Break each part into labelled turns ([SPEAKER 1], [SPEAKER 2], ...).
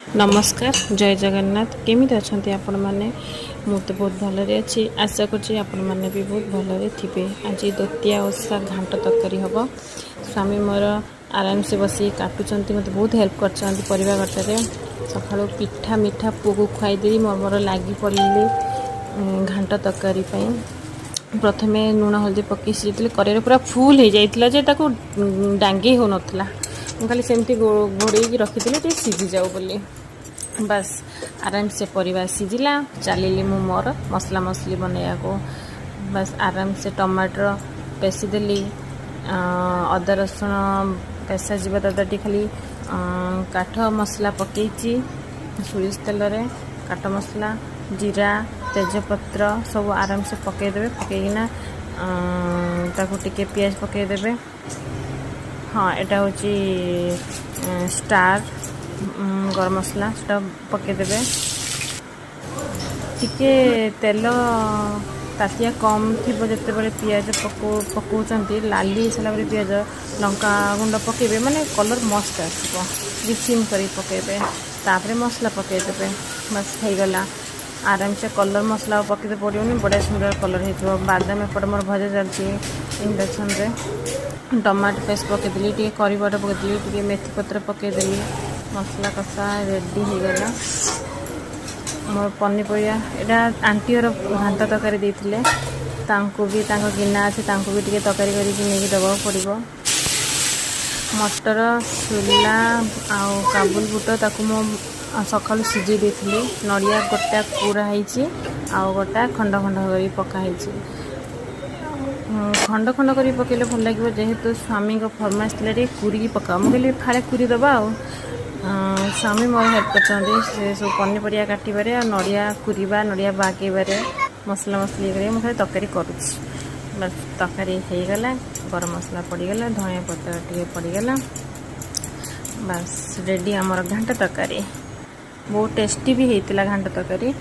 [SPEAKER 1] नमस्कार जय जगन्नाथ केमिति अच्छे आपण मैंने मु तो बहुत भलरे अच्छी आशा करुँच आपण मैंने भी बहुत भलरे थे। आज द्वितीय ओषा घांट तरकारी हम स्वामी मोर आराम से बसी काटुंट मत बहुत हेल्प कर परिवा कटारे सका पिठा मिठा पुओ को खुआईदे मोर लगी पड़े घांट तरकारी प्रथमे लुण हल्दी पकई सीझे कर पूरा फुल हो जाता डांगे हो नाला खाली सेमती घोड़े रखी सीझी जाऊ बोली बस आराम से परिवार सीझिला चलिली मु मोर मसला मसली बनैया को बस आराम से टमाटर पेसीदेली अदा रसुण पेसा जीवा दादा खाली काठ मसला पकई सोरिष तेल काठ मसला जीरा तेजपत्र सब आराम से पकईदेवे पकईना ताको टिके पियाज पकईदेवे। हाँ यहाँ हूँ स्टार गरम मसला से पकईदेवे टिके तेल तातिया कम थी जिते बड़े पियाज पकाउंट लाली सारा पियाज लंका गुंड पकईबे माने कलर मस्त आसो रिसीम कर पकईबे तापर मसला पकईदेवे बस हो गला आराम से कलर मसला पकईते पड़ोनी बढ़िया सुंदर कलर हो बादाम एपटे मोर भजा चलती इंडक्शन रे टमाटो पेस्ट पकईदेली टे करी पाउडर पकईदेली टे मेथी पत्र पकईदेली मसला कषा रेडी हो गला मोर पनीपरिया यहाँ आंटी घांट तरकारी देते भी गिना अच्छे भी टे तरकारी करके दबा पड़ो मटर छोला आउ काबुल बुट ताकू मो सकालू सीझे देती नड़िया गोटा पूरा होती आउ गोटा खंड खंड कर पकाई खंड खंड कर पकड़े भल लगे जेहेतु स्वामी फरमाइश थी कुरी पका मुझे फाड़े कुरी दबा स्वामी मोर हेल्प कर सब पनीपरिया काटवे नड़िया कुरीबा नड़िया बागेबारे मसला मसली कर मुझे तरकारी करुँच बस तरकारी हो गला गरम मसला पड़गला धनिया पत्र टे पड़गला बस रेडी आमर घांट तरकारी बहुत टेस्टी भी होता घांट तरकारी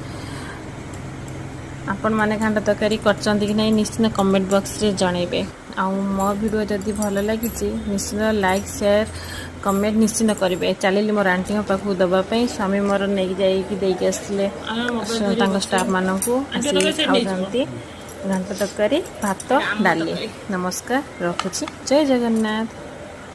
[SPEAKER 1] आपण मैंने घांट तरकारी करचंती कि नहीं निश्चित कमेंट बॉक्स रे जनइबे आउ मो वीडियो जदि भल लगी निश्चित लाइक शेयर कमेंट निश्चित करेंगे चलिए मोर आंटी पाखु दवापाई स्वामी मोर नहीं जाइए आसते स्टाफ मानक खाऊँ घांट तरकारी भात डाली नमस्कार रखुची जय जगन्नाथ।